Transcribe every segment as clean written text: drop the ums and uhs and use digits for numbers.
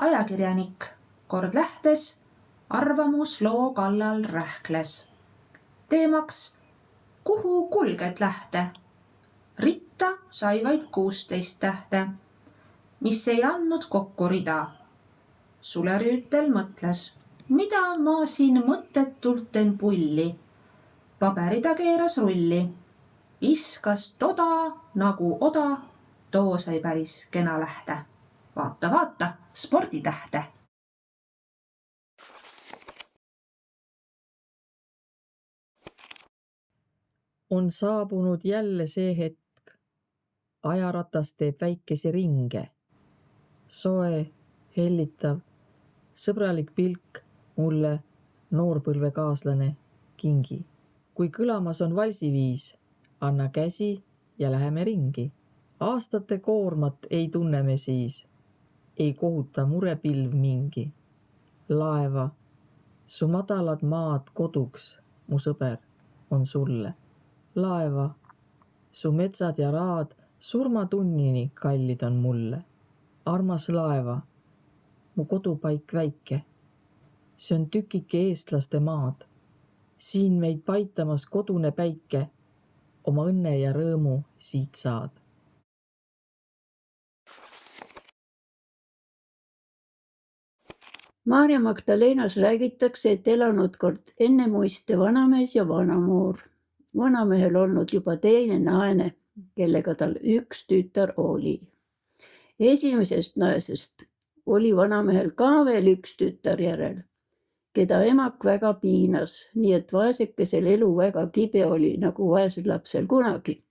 Ajakirjanik kord lähtes, arvamusloo kallal rähkles. Teemaks, kuhu kulged lähte? Ritta sai vaid 16 tähte, mis ei andnud kokku rida. Sulerüütel mõtles, mida ma siin mõttetult teen pulli. Paberida keeras rulli, viskas toda nagu oda, too sai päris kena lähte. Vaata, vaata, sporditähte. On saabunud jälle see hetk. Ajaratas teeb väikesi ringe. Soe, hellitav, sõbralik pilk mulle noorpõlvekaaslane kingi. Kui kõlamas on valsiviis, anna käsi ja läheme ringi. Aastate koormat ei tunne me siis. Ei kohuta murepilv mingi. Laeva, su madalad maad koduks, mu sõber, on sulle. Laeva, su metsad ja raad surmatunnini kallid on mulle. Armas laeva, mu kodupaik väike. See on tükike eestlaste maad. Siin meid paitamas kodune päike. Oma õnne ja rõõmu siit saad. Maarja Magdalenas räägitakse, et elanud kord enne muiste vanamees ja vanamoor. Vanamehel olnud juba teine naine, kellega tal üks tütar oli. Esimesest naisest oli vanamehel ka veel üks tütar järel, keda emak väga piinas, nii et vaesekesel elu väga kibe oli, nagu vaesel lapsel kunagi.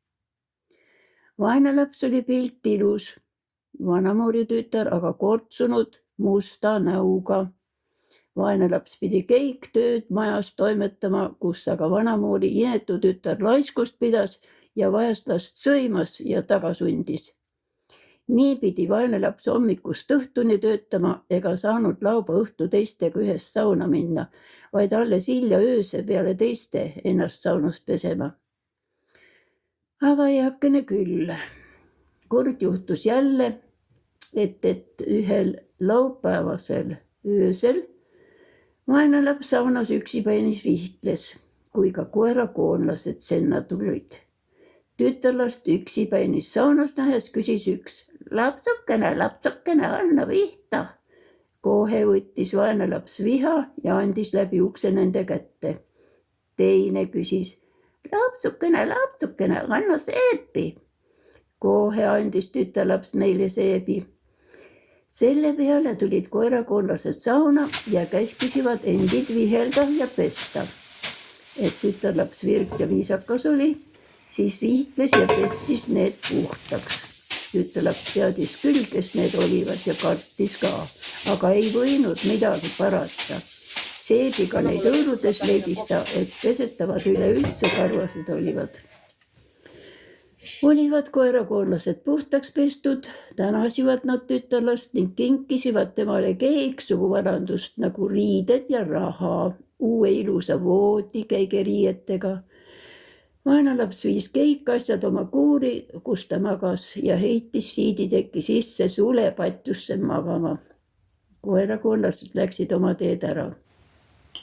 Vaene laps oli pilt ilus, vanamoori tütar aga kortsunud musta näuga. Vaene laps pidi kõik tööd majas toimetama, kus aga vanamoori inetu tütar laiskust pidas ja vaest last sõimas ja taga sundis. Nii pidi vaene laps hommikust õhtuni töötama ega saanud lauba õhtu teistega ühes sauna minna, vaid alles hilja ööse peale teiste ennast saunas pesema. Aga heakene küll. Kord juhtus jälle, et ühel laupäevasel öösel vaene laps saunas üksipainis vihtles, kui ka koerakoonlased senna tulid. Tütarlast üksipainis saunas nähes küsis üks, lapsukene, anna vihta. Kohe võttis vaene laps viha ja andis läbi ukse nende kätte. Teine küsis, lapsukene, anna seepi. Kohe andis tütarlaps neile seebi. Selle peale tulid koerakoonlased sauna ja käskisivad endid vihelda ja pesta. Et tütarlaps virk ja viisakas oli, siis vihtles ja pessis need puhtaks. Tütarlaps teadis küll, kes need olivad ja kartis ka, aga ei võinud midagi parata. Seebiga neid õõrudes leidis ta, et pesetavad üleüldse karvased olivad. Olivad koerakoonlased puhtaks pestud, tänasivad nad tütarlast ning kinkisivad temale kõiksugu varandust nagu riided ja raha, uue ilusa voodi käige riietega. Vaene laps viis kõik asjad oma kuuri, kus ta magas ja heitis siiditeki sisse sulepatjusse magama. Koerakoonlased läksid oma teed ära.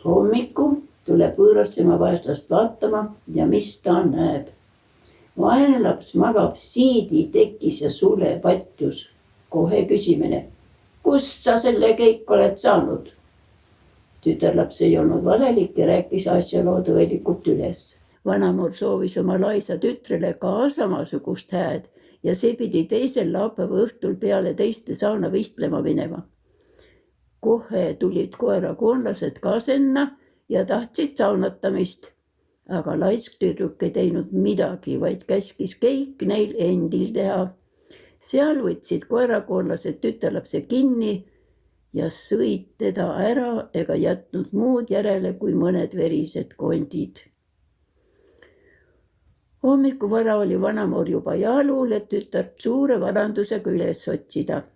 Hommiku tuleb võõrassema vaeslast vaatama ja mis ta näeb. Vaene laps magab siiditekis ja sulepatjus. Kohe küsimine, kust sa selle kõik oled saanud? Tütarlaps ei olnud valelik ja rääkis asjaloo tõelikult üles. Vanamoor soovis oma laisa tütrele ka samasugust hääd ja see pidi teisel laupäeva õhtul peale teiste sauna vistlema minema. Kohe tulid koerakoonlased ka senna ja tahtsid saunatamist. Aga laisk tüdruk ei teinud midagi, vaid käskis kõik neil endil teha. Seal võtsid koerakoonlased tütarlapse kinni ja sõid teda ära ega jätnud muud järele kui mõned verised kondid. Hommikuvara oli vanamoor juba jalul, et tütart suure varandusega üles otsida.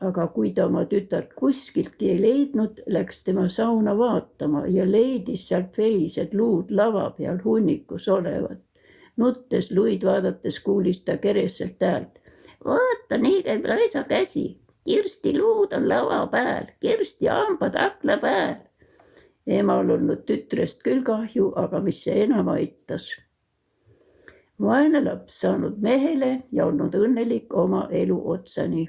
Aga kui ta oma tütart kuskiltki ei leidnud, läks tema sauna vaatama ja leidis sealt verised luud lava peal hunnikus olevat. Nuttes luid vaadates kuulis ta kereselt häält. Vaata, nii käib laisa käsi. kirstiluud on lava peal, kirstihambad akna peal. Emal olnud tütrest küll kahju, aga mis see enam aitas. Vaene laps saanud mehele ja olnud õnnelik oma elu otsani.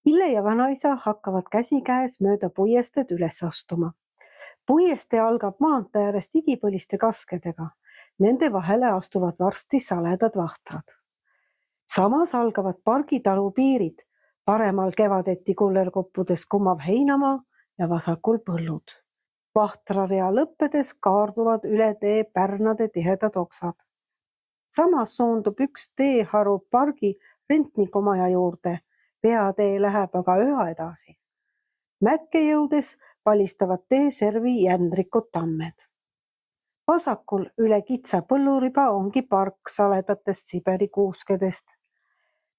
Ille ja vanaisa hakkavad käsikäes mööda puiesteed üles astuma. Puiestee algab maantee äärest igipõliste kaskedega. Nende vahele astuvad varsti saledad vahtrad. Samas algavad pargitalu piirid. Paremal kevadeti kullerkoppudes kummav heinamaa ja vasakul põllud. Vahtrarea lõppedes kaarduvad üle tee pärnade tihedad oksad. Samas suundub üks teeharu pargi rentnikumaja juurde. Peatee läheb aga üha edasi. Mäkke jõudes palistavad teeservi jändrikud tammed. Vasakul üle kitsa põlluriba ongi park saledatest Siberi kuuskedest.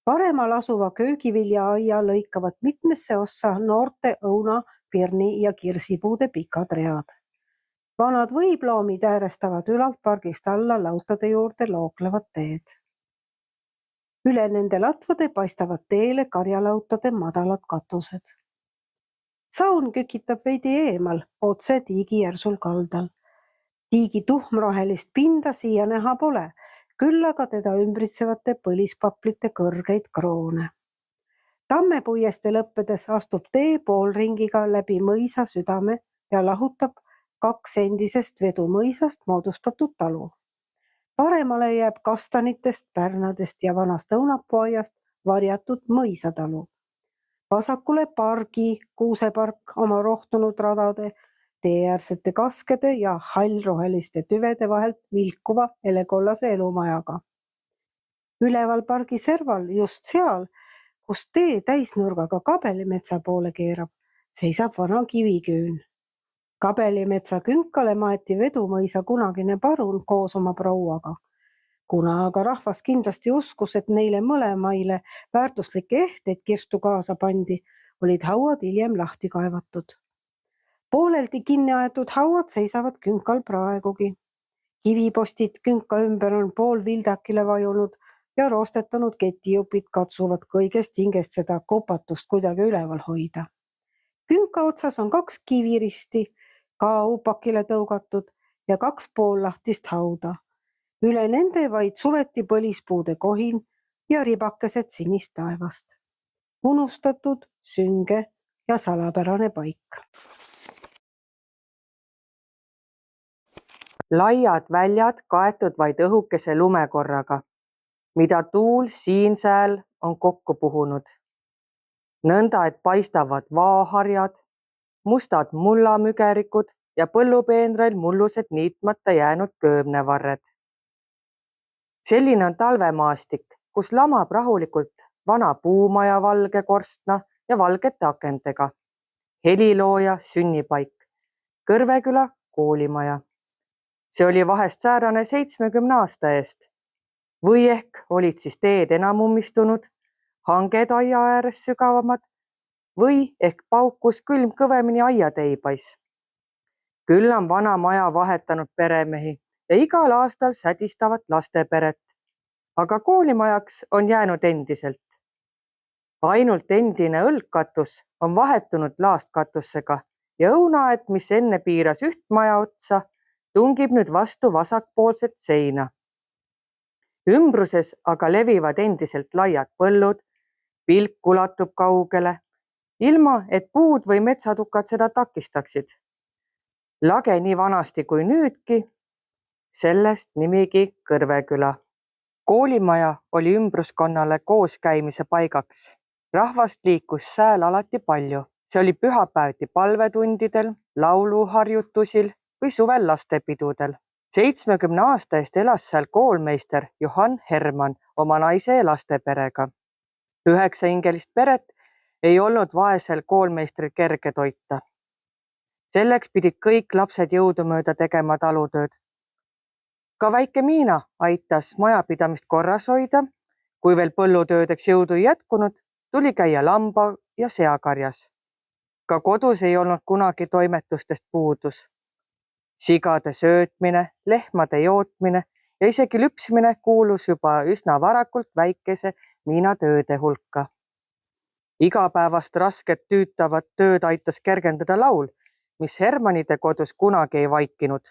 Paremal asuva köögiviljaaia lõikavad mitmesse ossa noorte õuna, pirni ja kirsipuude pikad read. Vanad võibloomid äärestavad ülalt pargist alla lautade juurde looklevad teed. Üle nende latvade paistavad teele karjalautade madalad katused. Saun kükitab veidi eemal, otse tiigi järsul kaldal. Tiigi tuhmrohelist pinda siia näha pole, küll aga teda ümbritsevate põlispaplite kõrgeid kroone. Tammepuieste lõppedes astub tee poolringiga läbi mõisa südame ja lahutab 2 endisest vedumõisast moodustatud talu. Paremale jääb kastanitest, pärnadest ja vanast õunapuaiast varjatud mõisatalu. Vasakule pargi, kuusepark oma rohtunud radade, teeäärsete kaskede ja hallroheliste tüvede vahelt vilkuva helekollase elumajaga. Üleval pargi serval, just seal, kus tee täisnurgaga Kabelimetsa poole keerab, seisab vana kiviküün. Kabelimetsa künkale maeti vedumõisa kunagine parun koos oma prouaga. Kuna aga rahvas kindlasti uskus, et neile mõlemaile väärtuslikke ehteid kirstu kaasa pandi, olid hauad hiljem lahti kaevatud. Pooleldi kinni aetud hauad seisavad künkal praegugi. Kivipostid künka ümber on pool vildakile vajunud ja roostetanud ketijupid katsuvad kõigest hingest seda kopatust kuidagi üleval hoida. Künka otsas on 2 kiviristi, ka upakile tõugatud ja 2 poollahtist hauda. Üle nende vaid suveti põlispuude kohin ja ribakesed sinist taevast. Unustatud, sünge ja salapärane paik. Laiad väljad kaetud vaid õhukese lumekorraga, mida tuul siin-sääl on kokku puhunud. Nõnda, et paistavad vaaharjad, mustad mullamügerikud ja põllupeenrail mullused niitmata jäänud köömnevarred. Selline on talvemaastik, kus lamab rahulikult vana puumaja valge korstna ja valgete akendega, helilooja sünnipaik, Kõrveküla koolimaja. See oli vahest säärane 70 aasta eest. Või ehk olid siis teed enam ummistunud, hanged aia ääres sügavamad või ehk paukus külm kõvemini aia teibais. Küll on vana maja vahetanud peremehi ja igal aastal sädistavat lasteperet, aga koolimajaks on jäänud endiselt. Ainult endine õlgkatus on vahetunud laastkatusega ja õunaaed, mis enne piiras üht maja otsa, tungib nüüd vastu vasakpoolset seina. Ümbruses aga levivad endiselt laiad põllud, pilk ulatub kaugele, ilma et puud või metsatukad seda takistaksid. Lage nii vanasti kui nüüdki, sellest nimigi Kõrveküla. Koolimaja oli ümbruskonnale kooskäimise paigaks. Rahvast liikus sääl alati palju. See oli pühapäeviti palvetundidel, lauluharjutusil või suvel lastepidudel. 70 aasta eest elas seal koolmeister Johann Hermann oma naise ja lasteperega. 9-hingelist peret ei olnud vaesel koolmeistril kerge toita. Selleks pidid kõik lapsed jõudumööda tegema talutööd. Ka väike Miina aitas majapidamist korras hoida, kui veel põllutöödeks jõudu ei jätkunud, tuli käia lamba ja seakarjas. Ka kodus ei olnud kunagi toimetustest puudus. Sigade söötmine, lehmade jootmine ja isegi lüpsmine kuulus juba üsna varakult väikese Miina tööde hulka. Igapäevast rasket tüütavat tööd aitas kergendada laul, mis Hermannide kodus kunagi ei vaikinud.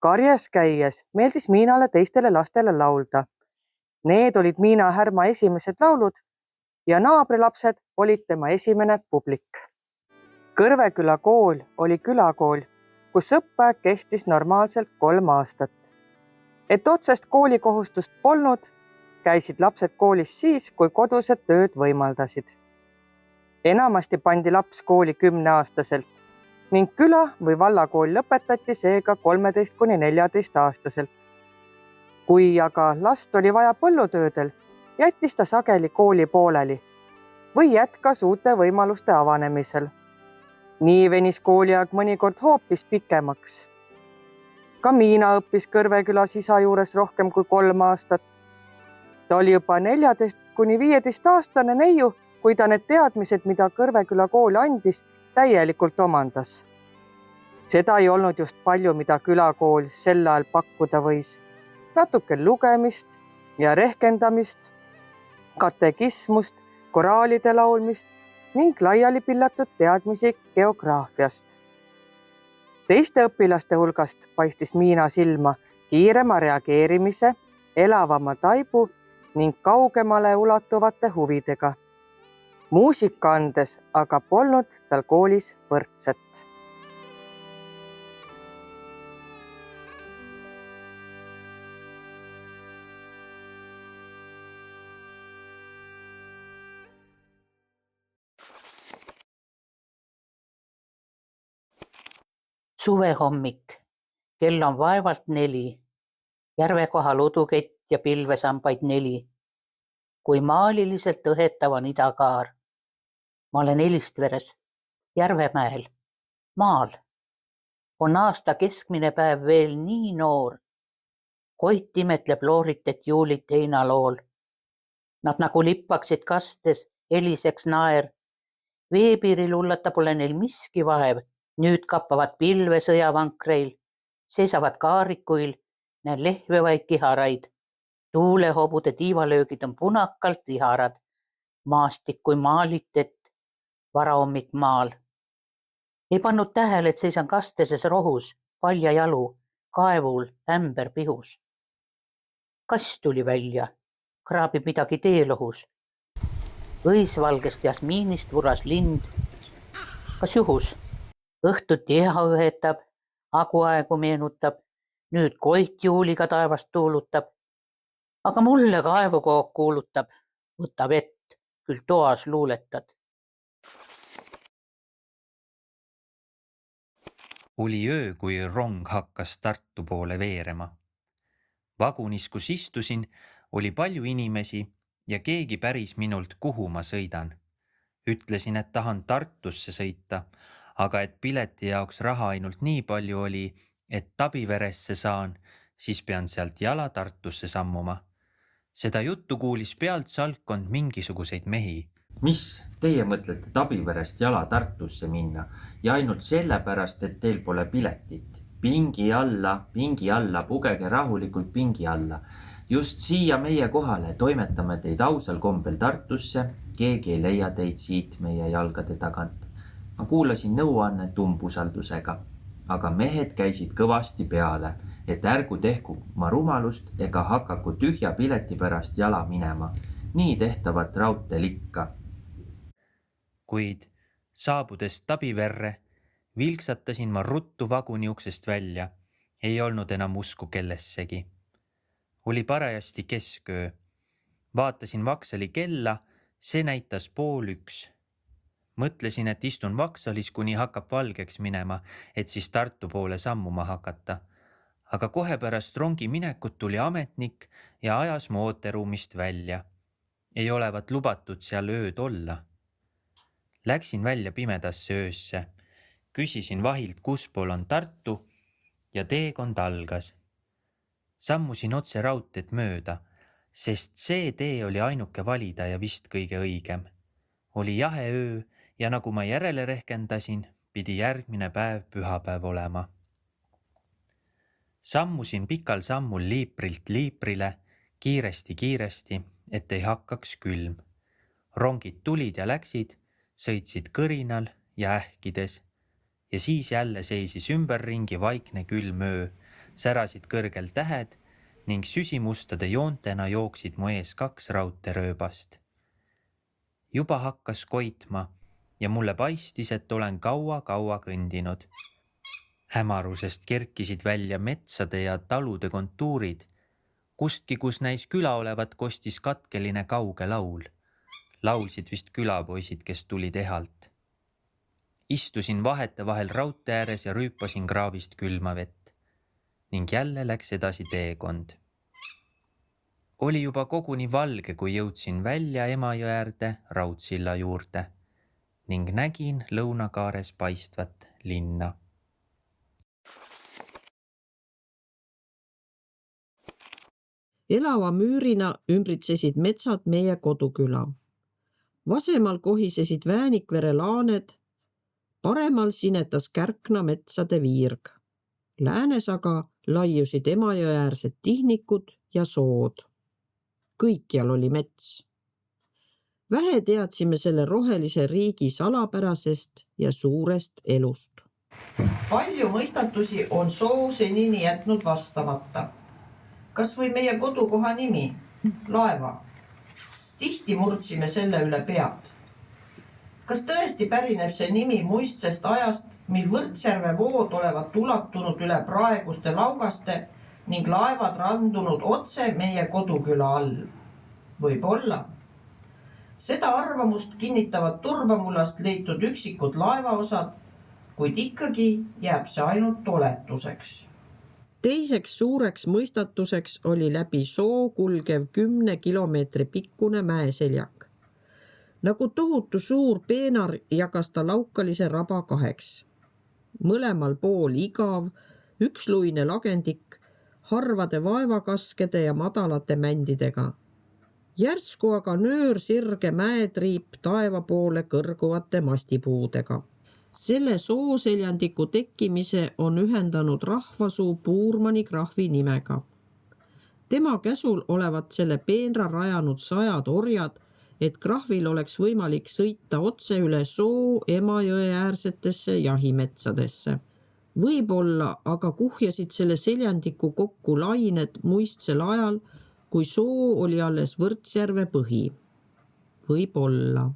Karjes käies meeldis Miinale teistele lastele laulda. Need olid Miina Härma esimesed laulud ja naabrilapsed olid tema esimene publik. Kõrveküla kool oli külakool, kus õppeaeg kestis normaalselt 3 aastat. Et otsest koolikohustust polnud, käisid lapsed koolis siis, kui kodused tööd võimaldasid. Enamasti pandi laps kooli 10-aastaselt ning küla- või vallakool lõpetati seega 13–14-aastaselt. Kui aga last oli vaja põllutöödel, jättis ta sageli kooli pooleli või jätkas uute võimaluste avanemisel. Nii venis kooliaeg mõnikord hoopis pikemaks. Ka Miina õppis Kõrvekülas isa juures rohkem kui 3 aastat. Ta oli juba 14–15-aastane neiu, kui ta need teadmised, mida Kõrveküla kool andis, täielikult omandas. Seda ei olnud just palju, mida külakool sel ajal pakkuda võis. Natuke lugemist ja rehkendamist, katekismust, koraalide laulmist ning laiali pillatud teadmisi geograafiast. Teiste õpilaste hulgast paistis Miina silma kiirema reageerimise, elavama taibu ning kaugemale ulatuvate huvidega. Muusika andes aga polnud tal koolis võrdset. Suvehommik, kell on vaevalt 4, järve kohal udukett ja pilvesambaid 4. Kui maaliliselt õhetav on idakaar. Ma olen Elistveres, Järvemäel, maal. On aasta keskmine päev veel nii noor. Koit imetleb looritet juulit heinalool. Nad nagu lippaksid kastes, heliseks naer. Veepiiril ullata pole neil miski vaev. Nüüd kappavad pilve sõjavankreil, seisavad kaarikuil, näen lehvevaid kiharaid. Tuulehobude tiivalöögid on punakalt viharad, maastik kui maalitet, varahommik maal. Ei pannud tähele, et seisan kasteses rohus, palja jalu, kaevul, ämber pihus. Kass tuli välja, kraabib midagi teelohus. Õisvalgest jasmiinist vuras lind. Kas juhus? Õhtuti eha õhetab, aguaegu meenutab, nüüd koit juuliga taevast tuulutab. Aga mulle kaevukook kuulutab, võta vett, küll toas luuletad. Oli öö, kui rong hakkas Tartu poole veerema. Vagunis, kus istusin, oli palju inimesi ja keegi päris minult, kuhu ma sõidan. Ütlesin, et tahan Tartusse sõita, aga et pileti jaoks raha ainult nii palju oli, et Tabiveresse saan, siis pean sealt jala Tartusse sammuma. Seda juttu kuulis pealt salkkond mingisuguseid mehi. Mis, teie mõtlete Tabiverest jala Tartusse minna ja ainult sellepärast, et teil pole piletit? Pingi alla, pugege rahulikult pingi alla. Just siia meie kohale toimetame teid ausal kombel Tartusse, keegi ei leia teid siit meie jalgade tagant. Ma kuulasin nõuannet umbusaldusega, aga mehed käisid kõvasti peale, et ärgu tehku ma rumalust ega hakaku tühja pileti pärast jala minema. Nii tehtavat raudteel ikka. Kuid saabudes Tabiverre vilksatasin ma ruttu vaguni uksest välja. Ei olnud enam usku kellessegi. Oli parajasti kesköö. Vaatasin Vaksali kella, see näitas 12:30. Mõtlesin, et istun Vaksalis, kuni hakkab valgeks minema, et siis Tartu poole sammuma hakata. Aga kohe pärast rongi minekut tuli ametnik ja ajas mu ooteruumist välja. Ei olevat lubatud seal ööd olla. Läksin välja pimedasse öösse. Küsisin vahilt, kus pool on Tartu ja teekond algas. Sammusin otse raudteed mööda, sest see tee oli ainuke valida ja vist kõige õigem. Oli jahe öö ja nagu ma järele rehkendasin, pidi järgmine päev pühapäev olema. sammusin pikal sammul liiprilt liiprile kiiresti, et ei hakkaks külm. Rongid tulid ja läksid, sõitsid kõrinal ja ähkides ja siis jälle seisis ümberringi vaikne külm öö, särasid kõrgel tähed ning süsimustade joontena jooksid mu ees 2 raudteerööbast. Juba hakkas koitma ja mulle paistis, et olen kaua kõndinud. Hämarusest kerkisid välja metsade ja talude kontuurid. Kustki, kus näis küla olevat, kostis katkeline kauge laul. Laulsid vist külapoisid, kes tulid ehalt. Istusin vahetevahel raudtee ääres ja rüüpasin kraavist külma vett. Ning jälle läks edasi teekond. Oli juba koguni valge, kui jõudsin välja Emajõe äärde raudsilla juurde ning nägin lõunakaares paistvat linna. Elava müürina ümbritsesid metsad meie koduküla. Vasemal kohisesid Väänikvere laaned, paremal sinetas Kärkna metsade viirg. Läänes aga laiusid Emajõe äärsed tihnikud ja sood. Kõikjal oli mets. Vähe teadsime selle rohelise riigi salapärasest ja suurest elust. Palju mõistatusi on soo senini jätnud vastamata. Kas või meie kodukoha nimi, Laeva. Tihti murdsime selle üle pead. Kas tõesti pärineb see nimi muistsest ajast, mil Võrtsjärve vood olevat ulatunud üle praeguste Laugaste ning laevad randunud otse meie koduküla all? Võib-olla. Seda arvamust kinnitavad Turbamullast leitud üksikud laevaosad, kuid ikkagi jääb see ainult oletuseks. Teiseks suureks mõistatuseks oli läbi soo kulgev 10 kilomeetri pikkune mäeseljak. Nagu tohutu suur peenar jagas ta laukalise raba 2. Mõlemal pool igav, üksluine lagendik, harvade vaevakaskede ja madalate mändidega. Järsku aga nöör sirge mäetriip taeva poole kõrguvate mastipuudega. Selle sooseljandiku tekkimise on ühendanud rahvasuu Puurmani krahvi nimega. Tema käsul olevat selle peenra rajanud 100 orjad, et krahvil oleks võimalik sõita otse üle soo Emajõe äärsetesse jahimetsadesse. Võib-olla aga kuhjasid selle seljandiku kokku lained muistsel ajal, kui soo oli alles Võrtsjärve põhi. Võib-olla.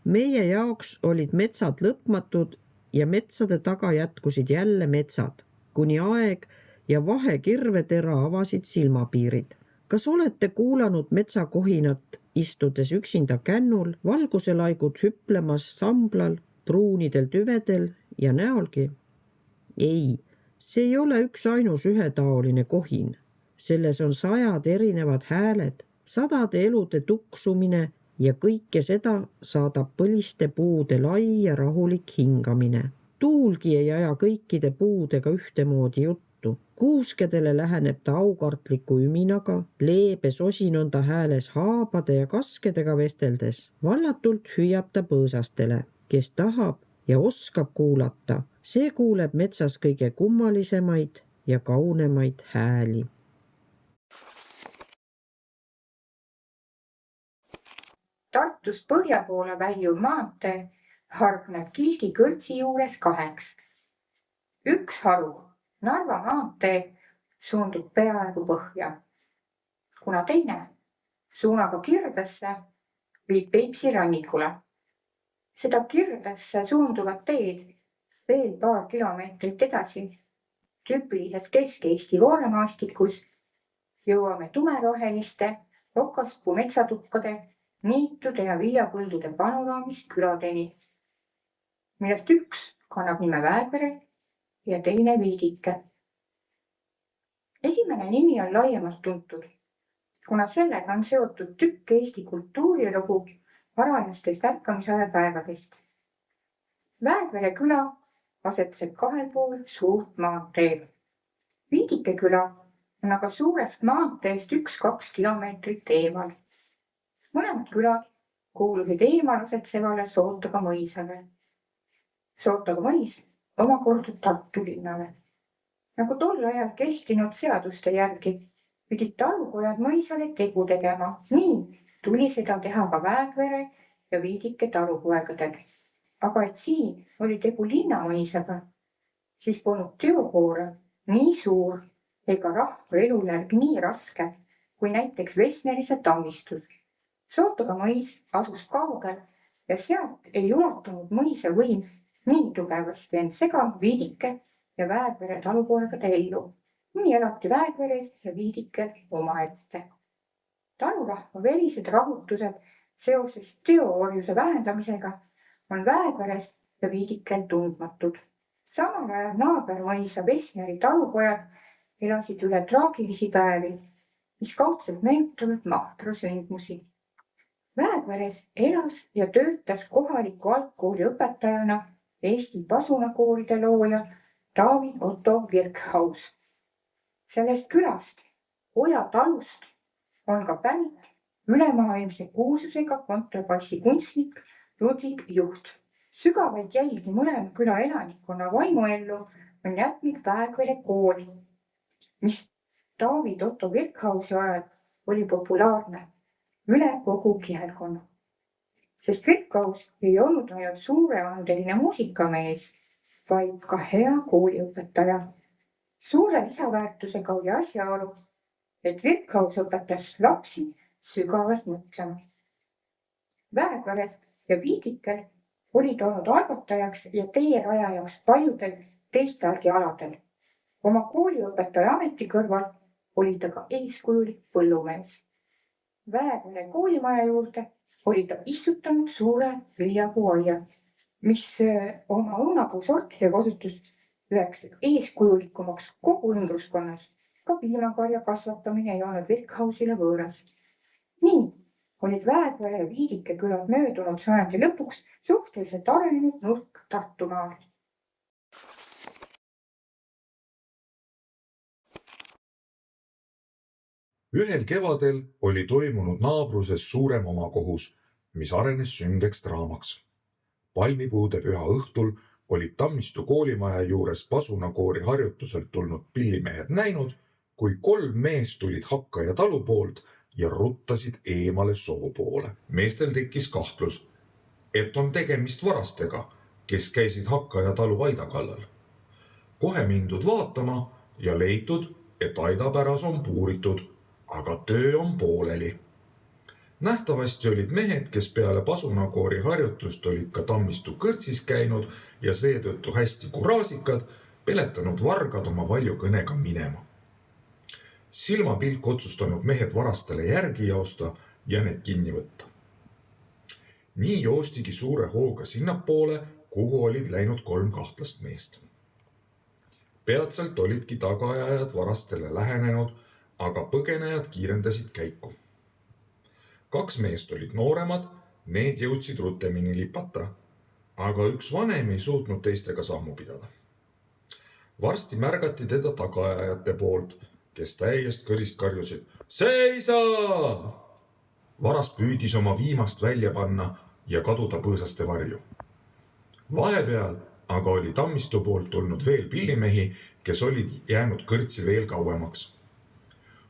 Meie jaoks olid metsad lõpmatud ja metsade taga jätkusid jälle metsad, kuni aeg ja vahekirvetera avasid silmapiirid. Kas olete kuulanud metsakohinat, istudes üksinda kännul, valguselaigud hüplemas samblal, pruunidel tüvedel ja näolgi? Ei, see ei ole üks ainus ühetaoline kohin. Selles on 100 erinevad hääled, 100 elude tuksumine ja kõike seda saadab põliste puude lai ja rahulik hingamine. Tuulgi ei aja kõikide puudega ühtemoodi juttu. Kuuskedele läheneb ta aukartliku üminaga, leebes osin on ta hääles haabade ja kaskedega vesteldes. Vallatult hüüab ta põõsastele, kes tahab ja oskab kuulata. See kuuleb metsas kõige kummalisemaid ja kaunemaid hääli. Tartust põhja poole väljuv maantee hargneb Kilgi kõrtsi juures 2. Üks haru, Narva maantee, suundub peaaegu põhja, kuna teine, suunaga Kirdesse, viib Peipsi rannikule. Seda Kirdesse suunduvat teed veel paar kilomeetrit edasi, tüüpilises Kesk-Eesti voolemastikus, jõuame tumeroheliste Rokaspuu metsatukkade, niitude ja viljapõldude panoraamis küladeni, millest üks kannab nime Väevere ja teine Viidike. Esimene nimi on laiemalt tuntud, kuna sellega on seotud tükk Eesti kultuurilugu varajastest ärkamisaja päevadest. Väevere küla asetseb 2 pool suurt maanteed. Viidike küla on aga suurest maanteest 1-2 kilomeetrit eemal. Mõlemad külad kuulusid eemal asetsevale Sootaga mõisale. Sootaga mõis omakorda Tartu linnale. Nagu tol ajal kehtinud seaduste järgi pidid talupojad mõisale tegu tegema. Nii tuli seda teha ka Väekvere ja Viidike talupoegadel. Aga et siin oli tegu linnamõisaga, siis polnud teokoorem nii suur ega rahva elujärg nii raske kui näiteks Vesnerise tammistus. Sootoga mõis asus kaugel ja sealt ei ulatunud mõise võim nii tugevasti end seganud Viidike ja Väekvere talupoegade ellu. Nii elati Väekveres ja Viidikel omaette. Talurahva verised rahutused seoses teoorjuse vähendamisega on Väekveres ja Viidikel tundmatud. Samal ajal naabermõisa Vesneri talupojad elasid üle traagilisi päevi, mis kaudselt meenutavad Mahtra sündmusi. Väekveres elas ja töötas kohaliku algkooli õpetajana Eesti pasunakoolide looja Taavi Otto Virkhaus. Sellest külast, Oja talust, on ka pärit ülemaailmse kuulsusega kontrabassikunstnik Ludwig Juht. Sügavaid jälgi mõlema küla elanikkonna vaimuellu on jätnud Väekvere kooli, mis Taavi Otto Virkhausi ajal oli populaarne üle kogu kihelkonna. Sest Virkhaus ei olnud ainult suureandeline muusikamees, vaid ka hea kooliõpetaja. Suure lisaväärtusega oli asjaolu, et Virkhaus õpetas lapsi sügavalt mõtlema. Väekveres ja Viidikel olid olnud algatajaks ja teerajajaks paljudel teistelgi aladel. Oma kooliõpetaja ameti kõrval oli ta ka eeskujulik põllumees. Väekvere koolimaja juurde oli ta istutanud suure viljapuuaia, mis oma õunapuusortidega osutus üheks eeskujulikumaks kogu ümbruskonnas. Ka piimakarja kasvatamine ei olnud Virkhausile võõras. Nii olid Väekvere ja Viidike külad möödunud sajandi lõpuks suhteliselt arenenud nurk Tartumaal. Ühel kevadel oli toimunud naabruses suurem omakohus, mis arenes süngeks draamaks. Palmipuude püha õhtul olid Tammistu koolimaja juures pasunakoori harjutuselt tulnud pillimehed näinud, kui 3 meest tulid Hakkaja talu poolt ja ruttasid eemale soo poole. Meestel tekkis kahtlus, et on tegemist varastega, kes käisid Hakkaja talu aida kallal. Kohe mindud vaatama ja leitud, et aidapäras on puuritud, aga töö on pooleli. Nähtavasti olid mehed, kes peale pasunakoori harjutust olid ka Tammistu kõrtsis käinud ja seetõttu hästi kuraasikad, peletanud vargad oma valjukõnega minema. Silmapilk otsustanud mehed varastele järgi joosta ja need kinni võtta. Nii joostigi suure hooga sinnapoole, kuhu olid läinud 3 kahtlast meest. Peatselt olidki tagaajajad varastele lähenenud, aga põgenejad kiirendasid käiku. 2 meest olid nooremad, need jõudsid rutemini lipata, aga üks vanem ei suutnud teistega sammu pidada. Varsti märgati teda tagaajajate poolt, kes täiest kõrist karjusid Seisa! Varast püüdis oma viimast välja panna ja kaduda põõsaste varju. Vahepeal aga oli Tammistu poolt tulnud veel pillimehi, kes olid jäänud kõrtsi veel kauemaks.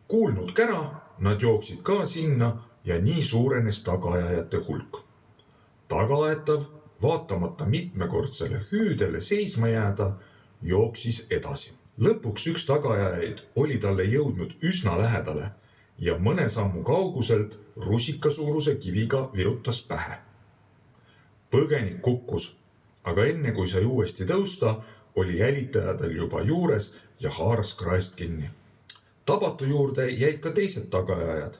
Kuulnud kära, nad jooksid ka sinna ja nii suurenes tagaajajate hulk. Tagaaetav, vaatamata mitmekordsele hüüdele seisma jääda, jooksis edasi. Lõpuks üks tagaajajaid oli talle jõudnud üsna lähedale ja mõne sammu kauguselt rusikasuuruse kiviga virutas pähe. Põgenik kukkus, aga enne kui sai uuesti tõusta, oli jälitajadel juba juures ja haaras kraest kinni. Tabatu juurde jäid ka teised tagaajajad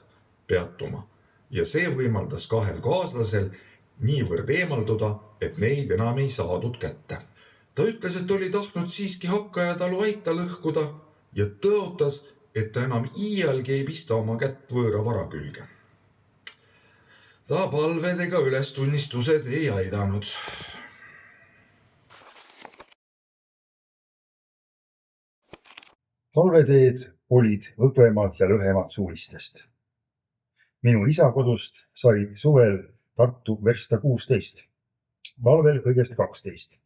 peatuma ja see võimaldas 2 kaaslasel niivõrd eemalduda, et neid enam ei saadud kätte. Ta ütles, et oli tahtnud siiski Hakkaja talu aita lõhkuda ja tõotas, et ta enam iialgi ei pista oma kätt võõra vara külge. Ta palvedega ülestunnistused ei aidanud. Talveteed olid õgvemad ja lõhemad suvistest. Minu isa kodust sai suvel Tartu versta 16, talvel kõigest 12.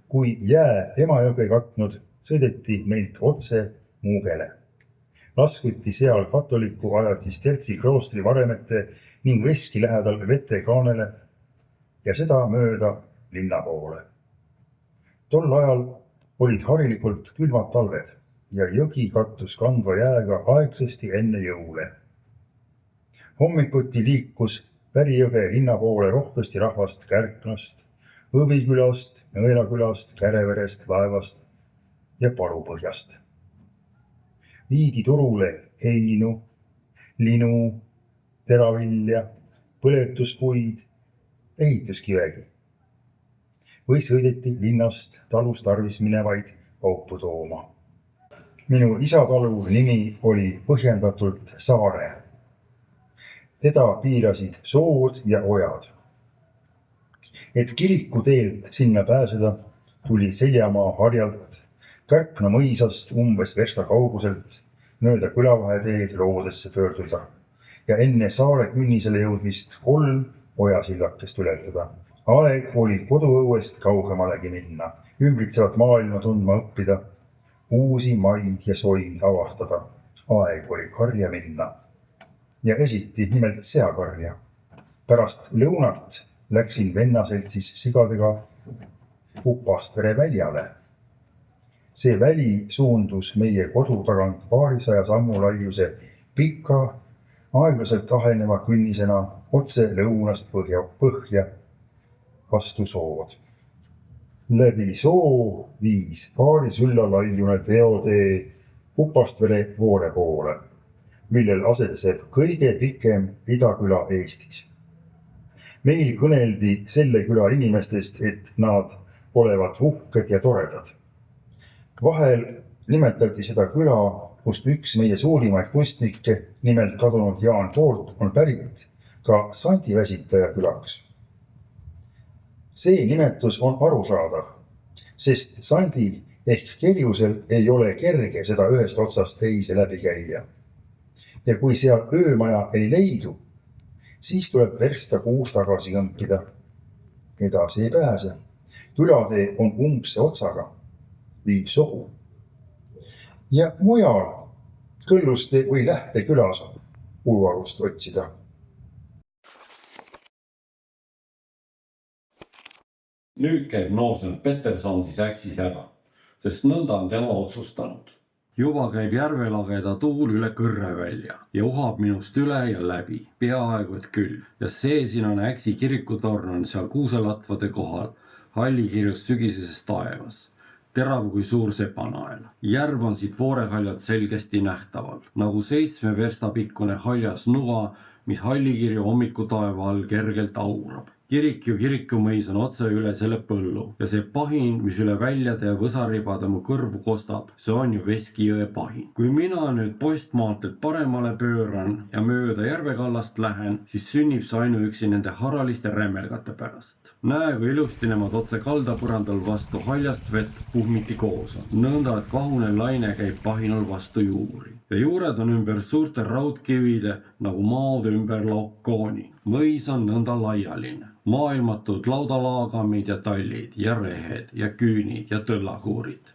Kui jää Emajõge katnud sõideti meilt otse Muugele. Laskuti seal katoliku ajad Stertsi kloostri varemete ning Veski lähedal vetekaanele ja seda mööda linna poole. Tol ajal olid harilikult külmad talved ja jõgi kattus kandva jääga aegsasti enne jõule. Hommikuti liikus Pärijõge linna poole rohkesti rahvast Kärknast, Õvikülast, Nõelakülast, Käreverest, Laevast ja Palupõhjast. Viidi turule heinu, linu, teravilja, põletuspuid, ehituskivegi või sõideti linnast talust tarvis minevaid kaupu tooma. Minu isatalu nimi oli põhjendatult Saare. Teda piirasid sood ja ojad. Et kiriku teelt sinna pääseda, tuli Seljamaa harjalt, Kärkna mõisast umbes versta kauguselt mööda külavaheteed Loodesse pöörduda ja enne Saare künnisele jõudmist 3 ojasillakest ületada. Aeg oli koduõuest kaugemalegi minna, ümbritsevat maailma tundma õppida, uusi maid ja soid avastada. Aeg oli karja minna. Ja esiti nimelt seakarja. Pärast lõunat läksin vennaseltsis sigadega Upastvere väljale. See väli suundus meie kodu tagant 200 sammu laiuse pika, aeglaselt aheneva künnisena otse lõunast põhja vastu sood. Läbi soo viis 2 sülla laiune teotee Upastvere Voore poole, millel asetseb kõige pikem ridaküla Eestis. Meil kõneldi selle küla inimestest, et nad olevat uhked ja toredad. Vahel nimetati seda küla, kust üks meie suurimaid kunstnikke, nimelt kadunud Jaan Poolt, on pärit, ka sandiväsitaja külaks. See nimetus on arusaadav, sest sandil ehk kerjusel ei ole kerge seda ühest otsast teise läbi käia. Ja kui seal öömaja ei leidu, siis tuleb versta 6 tagasi kõmpida. Edasi ei pääse. Külatee on umbse otsaga, viib sohu. Ja mujal Kõlluste või Lähte külas ulvarust otsida. Nüüd käib noosel Peterson siis äksis ära, sest nõnda on tema otsustanud. Juba käib järvelageda tuul üle kõrre välja ja uhab minust üle ja läbi, peaaegu et küll. Ja seesinane äksi kirikutorn on seal kuuselatvade kohal, hallikirjus sügiseses taevas, terav kui suur sepanael. Järv on siit Voorehaljalt selgesti nähtaval, nagu 7 versta pikkune haljas nuga, mis hallikirju hommikutaeva all kergelt aurab. Kirik ju kirikumõis on otse üle selle põllu ja see pahin, mis üle väljade ja võsaribade mu kõrvu kostab, see on ju Veskijõe pahin. Kui mina nüüd postmaantelt paremale pööran ja mööda järvekallast lähen, siis sünnib see ainuüksi nende haraliste rämmelgate pärast. Näe, kui ilusti nemad otse kaldapõrandal vastu haljast vett puhmiti koos on. Nõnda, et vahune laine käib pahinal vastu juuri. Ja juured on ümber suurte raudkivide nagu maod ümber laukkooni. Mõis on nõnda laialine. Maailmatud laudalaagamid ja tallid ja rehed ja küünid ja tõllahuurid.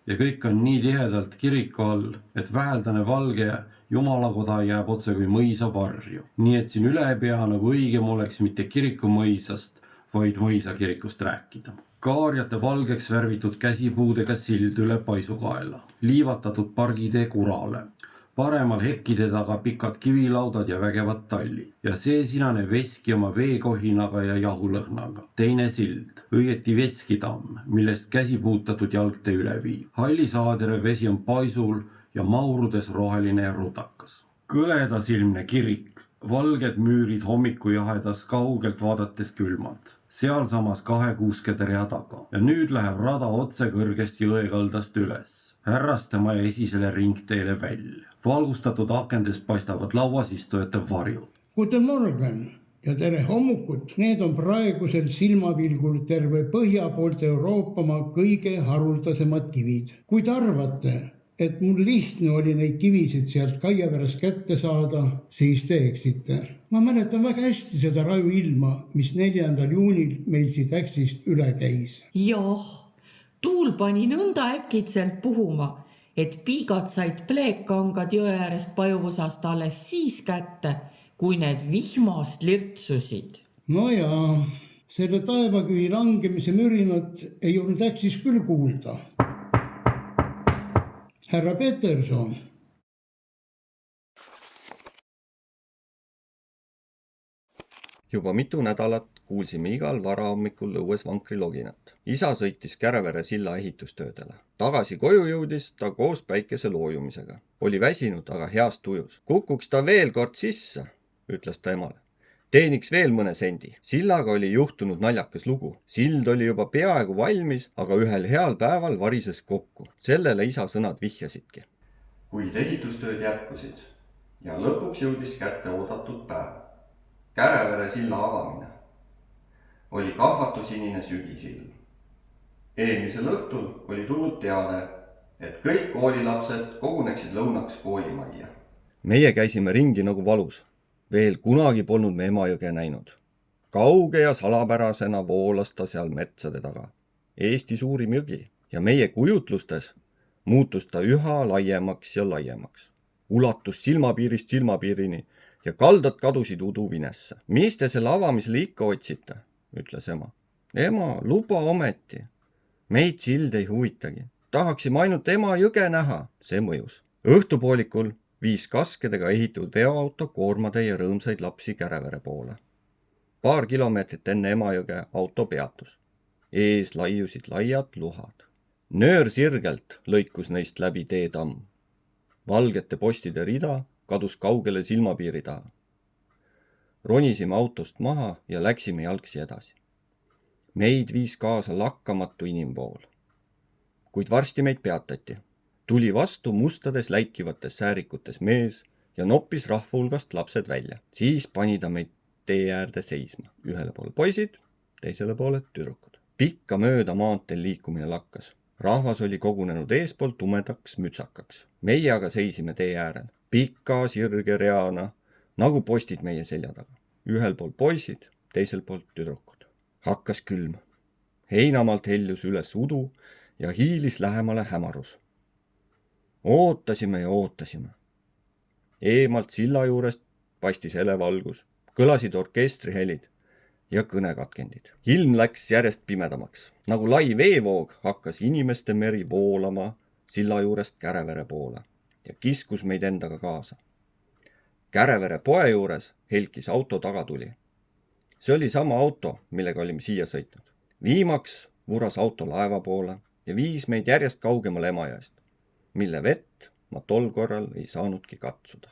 Ja kõik on nii tihedalt kiriku all, et väheldane valge jumalakoda jääb otse kui mõisa varju. Nii et siin üle ei pea nagu õigem oleks mitte kiriku mõisast, vaid mõisa kirikust rääkida. Kaarjate valgeks värvitud käsipuudega sild üle paisukaela, liivatatud pargitee kurale. Paremal hekkide taga pikad kivilaudad ja vägevad tallid ja seesinane Veski oma veekohinaga ja jahulõhnaga. Teine sild, õieti Veskitamm, millest käsipuutatud jalgtee üle viib. Hallisaadere vesi on paisul ja maurudes roheline ja rutakas. Kõledasilmne kirik, valged müürid hommikujahedas kaugelt vaadates külmad. Seal samas 2 kuuskede rea taga ja nüüd läheb rada otse kõrgest jõekaldast üles. Härrastemaja esisele ringteele välja. Valgustatud akendes paistavad lauas istujate varjud. Guten Morgen ja tere hommukut. Need on praegusel silmapilgul terve põhja poolt Euroopamaa kõige haruldasemad kivid. Kui te arvate, et mul lihtne oli neid kivisid sealt Kaiaveres kätte saada, siis te eksite. Ma mäletan väga hästi seda raju ilma, mis 4. juunil meil siit äksist üle käis. Jah, Tuul pani nõnda äkitselt puhuma, et piigad said pleekangad jõe äärest pajuvõsast alles siis kätte, kui need vihmast lirtsusid. No jaa, selle taevakühi langemise mürinat ei olnud äksis küll kuulda. Härra Peterson. Juba mitu nädalat kuulsime igal varahommikul õues vankriloginat. Isa sõitis Kärevere silla ehitustöödele. Tagasi koju jõudis ta koos päikese loojumisega. Oli väsinud, aga heast tujus. Kukuks ta veel kord sisse, ütles ta emale. Teeniks veel mõne sendi. Sillaga oli juhtunud naljakas lugu. Sild oli juba peaaegu valmis, aga ühel heal päeval varises kokku. Sellele isa sõnad vihjasidki. Kuid ehitustööd jätkusid ja lõpuks jõudis kätte oodatud päev. Kärevere silla avamine. Oli kahvatusinine sügisilm. Eelmisel õhtul oli tulnud teade, et kõik koolilapsed koguneksid lõunaks koolimajja. Meie käisime ringi nagu valus. Veel kunagi polnud me Emajõge näinud. Kauge ja salapärasena voolas ta seal metsade taga. Eesti suurim jõgi ja meie kujutlustes muutus ta üha laiemaks ja laiemaks. Ulatus silmapiirist silmapiirini ja kaldad kadusid uduvinesse. Mis te selle avamisele ikka otsite, ütles ema. Ema, luba ometi. Meid sild ei huvitagi. Tahaksime ainult Emajõge näha, see mõjus. Õhtupoolikul viis kaskedega ehitud veoauto koormatäie rõõmsaid lapsi Kärevere poole. Paar kilomeetrit enne Emajõge auto peatus. Ees laiusid laiad luhad. Nöör sirgelt lõikus neist läbi teetamm. Valgete postide rida kadus kaugele silmapiiri taha. Ronisime autost maha ja läksime jalgsi edasi. Meid viis kaasa lakkamatu inimvool. Kuid varsti meid peatati. Tuli vastu mustades läikivates säärikutes mees ja noppis rahva hulgast lapsed välja. Siis pani ta meid tee äärde seisma. Ühele poole poisid, teisele poole tüdrukud. Pikka mööda maanteel liikumine lakkas. Rahvas oli kogunenud eespool tumedaks mütsakaks. Meie aga seisime tee äärel. Pika sirge reana, nagu postid meie selja taga. Ühel pool poisid, teisel poolt tüdrukud. Hakkas külm. Heinamaalt heljus üles udu ja hiilis lähemale hämarus. Ootasime ja ootasime. Eemalt silla juurest paistis helevalgus, kõlasid orkestrihelid ja kõnekatkendid. Ilm läks järjest pimedamaks. Nagu lai veevoog hakkas inimeste meri voolama silla juurest Kärevere poole ja kiskus meid endaga kaasa. Kärevere poe juures helkis auto tagatuli. See oli sama auto, millega olime siia sõitnud. Viimaks vuras auto laeva poole ja viis meid järjest kaugemale Emajõest, mille vett ma tol korral ei saanudki katsuda.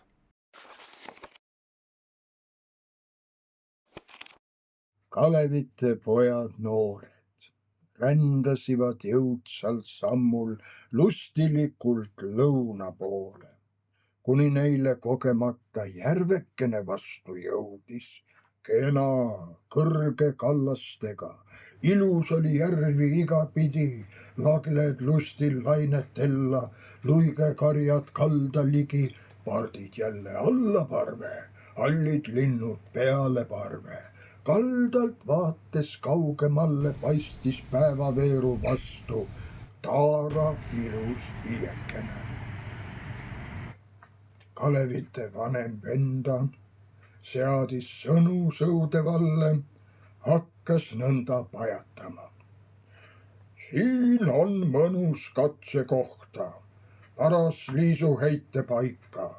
Kalevite pojad noored rändasivad jõudsalt sammul lustilikult lõuna poole, kuni neile kogemata järvekene vastu jõudis. Kena kõrge kallastega, ilus oli järvi igapidi, lagled lustil lainetella, luigekarjad kalda ligi, pardid jälle alla parve, hallid linnud peale parve. Kaldalt vaates kaugemalle paistis päevaveeru vastu taara ilus hiiekene. Kalevite vanem venda seadis sõnu sõude valle, hakkas nõnda pajatama. Siin on mõnus katsekohta, paras liisuheite paika.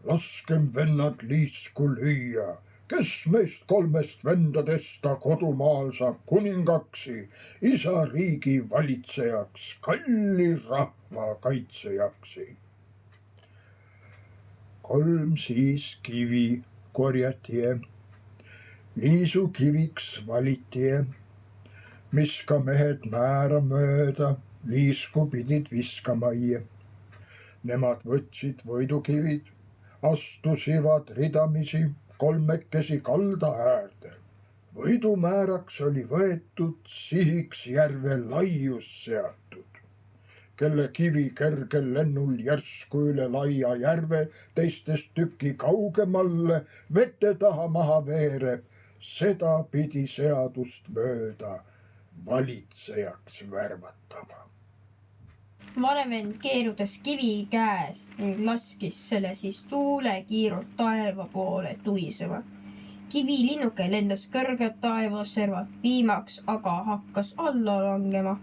Laskem vennad liisku lüüa, kes meist kolmest vendadest ta kodumaal saab kuningaksi, isa riigi valitsejaks, kalli rahva kaitsejaksi. 3 siis kivi korjati, liisukiviks valiti, mis ka mehed määra mööda liisku pidid viskama. Nemad võtsid võidukivid, astusivad ridamisi 3 kalda äärde. Võidumääraks oli võetud sihiks järve laius seatud. Kelle kivi kergel lennul järsku üle laia järve teistest tüki kaugemalle vete taha maha veereb, seda pidi seadust mööda valitsejaks värvatama. Vanem keerutas kivi käes ning laskis selle siis tuulekiirult taeva poole tuisema. Kivilinnuke lendas kõrgelt taevaservalt, viimaks aga hakkas alla langema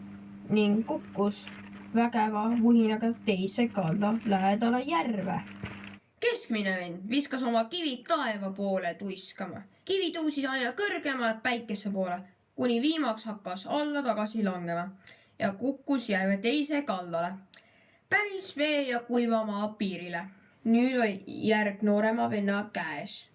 ning kukkus vägeva vuhinaga teise kalda lähedale järve. Keskmine vend viskas oma kivi taeva poole tuiskama. Kivi tõusis aina kõrgemalt päikese poole, kuni viimaks hakkas alla tagasi langema ja kukkus järve teise kaldale, päris vee ja kuiva maa piirile. Nüüd oli järg noorema venna käes.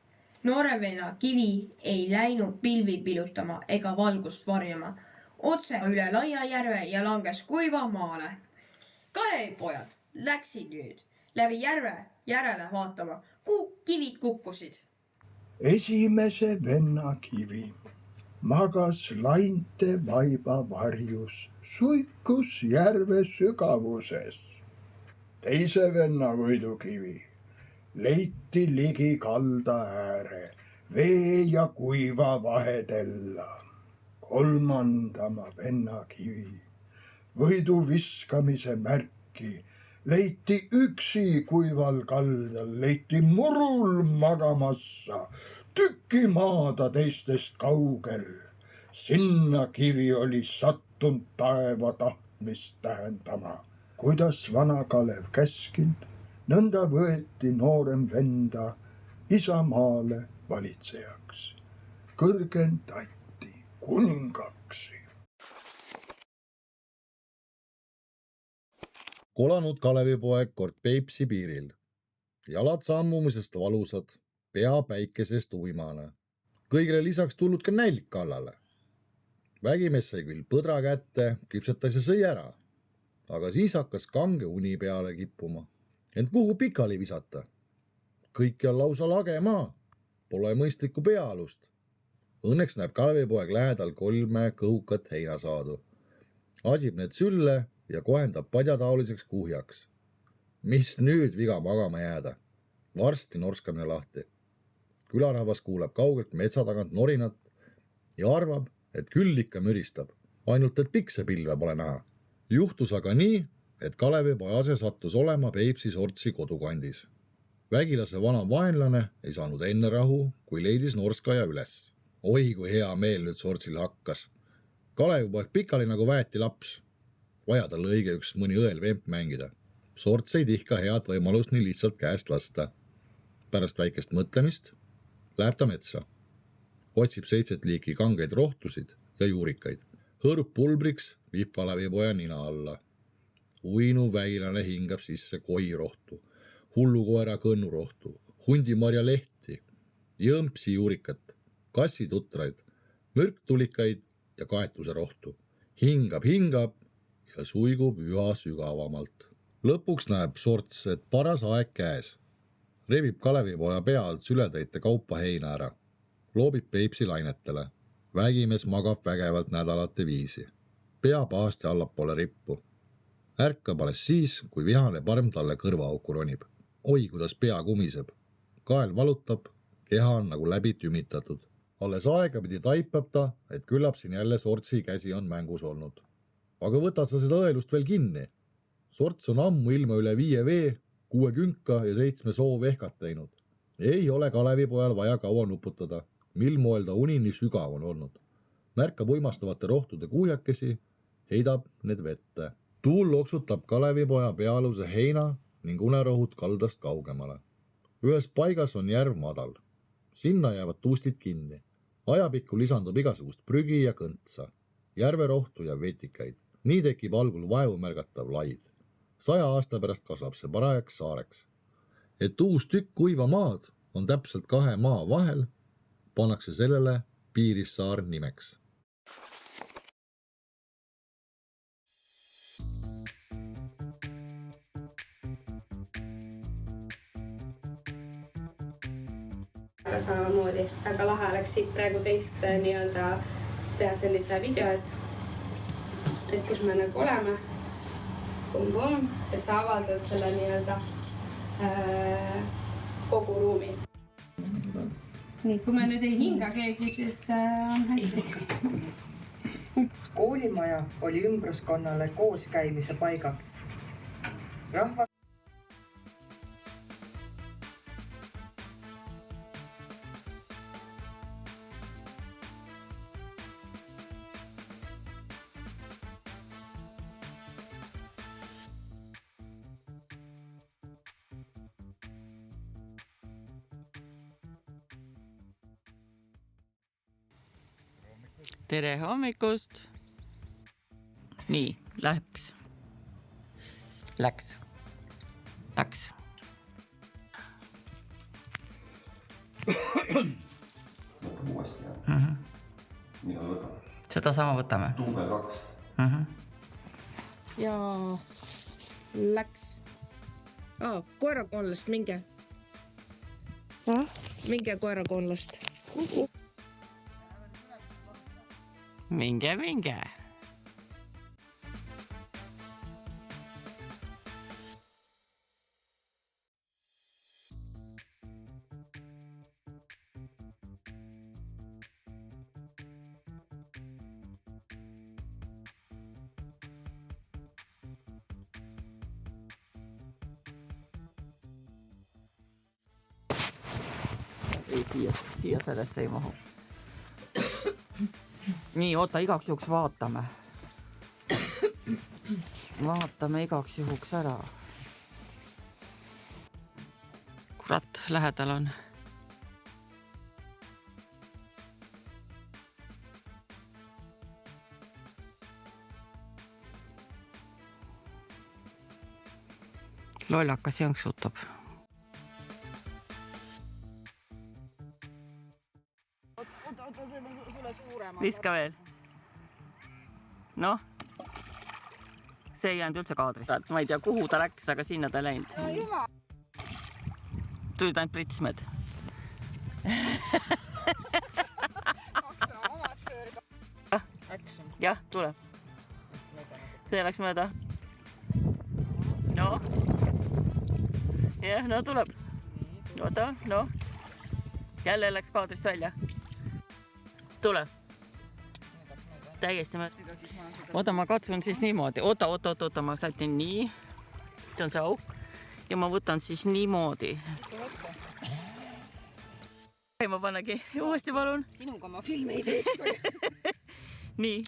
Noore venna kivi ei läinud pilvi pilutama ega valgust varjama. Otse üle laia järve ja langes kuiva maale. Kalevipojad läksid nüüd läbi järve järele vaatama, kuhu kivid kukkusid. Esimese venna kivi magas lainte vaiba varjus, suikus järve sügavuses. Teise venna võidukivi leiti ligi kalda ääre, vee ja kuiva vahedella. Kolmandama venna kivi võidu viskamise märki leiti üksi kuival kaldal, leiti murul magamassa, tüki maada teistest kaugel. Sinna kivi oli sattunud taeva tahtmist tähendama. Kuidas vana Kalev käskinud, nõnda võeti noorem venda isamaale valitsejaks. Kõrgendati kuningaksi. Kolanud Kalevipoeg kord Peipsi piiril. Jalad sammumisest valusad, pea päikesest uimane. Kõigile lisaks tulnud ka nälg kallale. Vägimees sai küll põdra kätte, küpsetas ja sõi ära. Aga siis hakkas kange uni peale kippuma. Ent kuhu pikali visata? Kõiki on lausa lage maa. Pole mõistlikku peaalust. Õnneks näeb Kalevipoeg lähedal 3 kõhukat heinasaadu. Asib need sülle ja kohendab padjataoliseks kuhjaks. Mis nüüd viga magama jääda? Varsti norskamine lahti. Külarahvas kuuleb kaugelt metsa tagant norinat ja arvab, et küll ikka müristab. Ainult et piksepilve pole näha. Juhtus aga nii, et Kalevipoja ase sattus olema Peipsi Sortsi kodukandis. Vägilase vana vaenlane ei saanud enne rahu, kui leidis Norskaja üles. Oi, kui hea meel nüüd Sortsil hakkas. Kalevipoeg pikali nagu väeti laps. Vaja talle õige üks mõni õelvemp mängida. Sorts ei tihka head võimalust nii lihtsalt käest lasta. Pärast väikest mõtlemist läheb ta metsa. Otsib 7 liiki kangeid rohtusid ja juurikaid. Hõõrub pulbriks, viib Kalevipoja nina alla. Uinu vägilane hingab sisse koirohtu, hullukoera kõnnurohtu, hundimarja lehti, jõmpsi juurikat, kassitutraid, mürktulikaid ja kaetuse rohtu. Hingab ja suigub üha sügavamalt. Lõpuks näeb Sorts, et paras aeg käes. Rebib Kalevipoja pea alt sületäite kaupa heina ära. Loobib Peipsi lainetele. Vägimees magab vägevalt nädalate viisi. Pea pahasti allapoole rippu. Ärkab alles siis, kui vihane parm talle kõrvaauku ronib. Oi, kuidas pea kumiseb. Kael valutab, keha on nagu läbi tümitatud. Alles aegapidi taipab ta, et küllap siin jälle Sortsi käsi on mängus olnud. Aga võtad sa seda õelust veel kinni. Sorts on ammu ilma üle 5 vee, 6 künka ja 7 soo vehkat teinud. Ei ole Kalevipojal vaja kaua nuputada, mil moel ta uni nii sügav on olnud. Märkab uimastavate rohtude kuhjakesi, heidab need vette. Tuul loksutab Kalevipoja pealuse heina ning unerohud kaldast kaugemale. Ühes paigas on järv madal. Sinna jäävad tuustid kinni. Ajapikku lisandub igasugust prügi ja kõntsa, järverohtu ja vetikaid. Nii tekib algul vaevu märgatav laid. 100 aasta pärast kasvab see parajaks saareks. Et uus tükk kuiva maad on täpselt 2 maa vahel, pannakse sellele Piirissaar nimeks. Samamoodi, väga lahe oleks siit praegu teist nii-öelda teha sellise video, et kus me nagu oleme, et sa avaldad selle nii-öelda kogu ruumi. Nii, kui me nüüd ei hinga keegi, siis on hästi. Koolimaja oli ümbruskonnale kooskäimise paigaks. rahva tere hommikust. Nii, läks. Mida võtame? Seda sama võtame. Duubel 2. Ja läks. Koerakonlast, minge. Minge koerakonlast. Minge. Ei, siia sellesse ei mahu. Nii, oota, igaks juhuks vaatame. Vaatame igaks juhuks ära. Kurat, lähedal on. Lollakas jõnksutab. Viska veel. Noh, see ei jäänud üldse kaadrist. Ma ei tea, kuhu ta läks, aga sinna ta läinud. Tulid ainult pritsmed. Jah, tuleb. See läks mööda. No. Jah, no tuleb. Oota, no. Jälle läks kaadrist välja. Tule. Täiesti mööda. Oota, ma katsun siis niimoodi. Oota, ma sätin nii. See on see auk. Ja ma võtan siis niimoodi. Ma panegi uuesti palun. Sinuga ma filmi ei teeks. Nii.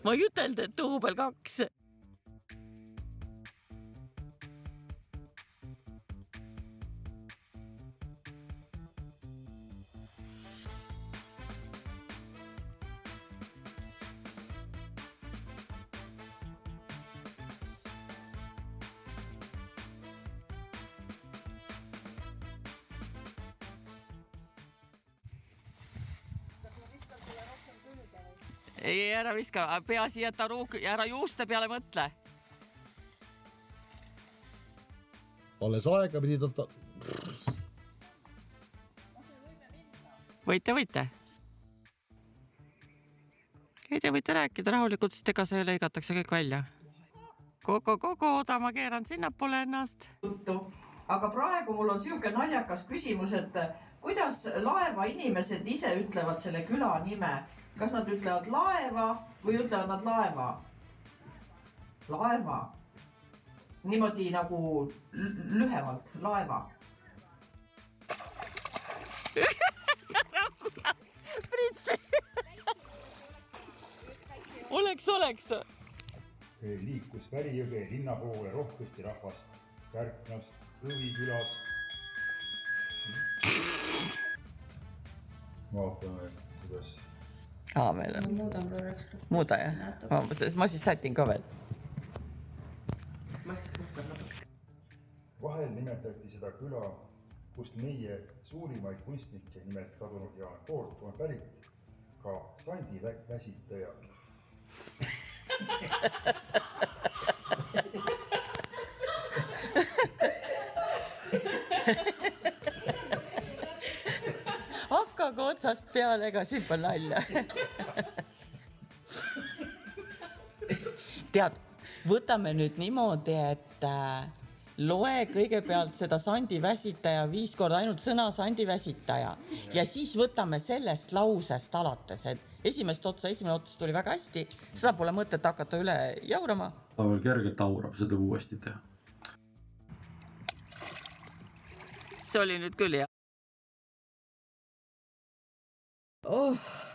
Ma ei ütelnud, et duubel 2. Ei, ära viska, peasi jäta ruuk, ära juuste peale mõtle. Alles aega pidi ta... Võite. Ei te võite rääkida rahulikult, sest ega see lõigatakse kõik välja. Kogu, oda ma keeran sinnapoole ennast. Aga praegu mul on siuke naljakas küsimus, et kuidas laeva inimesed ise ütlevad selle küla nime? Kas nad ütlevad laeva või ütlevad nad laeva? Laeva. Niimoodi nagu lühemalt, laeva. Pritsi! Oleks. Liikus Värijõge linna poole rohkesti rahvast, Kärknast, Õvikülast. Vaatame, kuidas... Meil on. Muuda, jah? Ma siis sätin ka veel. Vahel nimetati seda küla, kust meie suurimaid kunstnikke nimelt kadunud Jaan Koort on pärit, ka Sandi väsitaja. Hakkaga otsast peale, ega siin pole nalja. Tead, võtame nüüd niimoodi, et loe kõigepealt seda Sandi väsitaja 5 korda, ainult sõna Sandi väsitaja. Ja siis võtame sellest lausest alates, et esimene ots tuli väga hästi, seda pole mõtet hakata üle jaurama. ta veel kergelt aurab, seda uuesti teha. See oli nüüd küll, jah. Oh.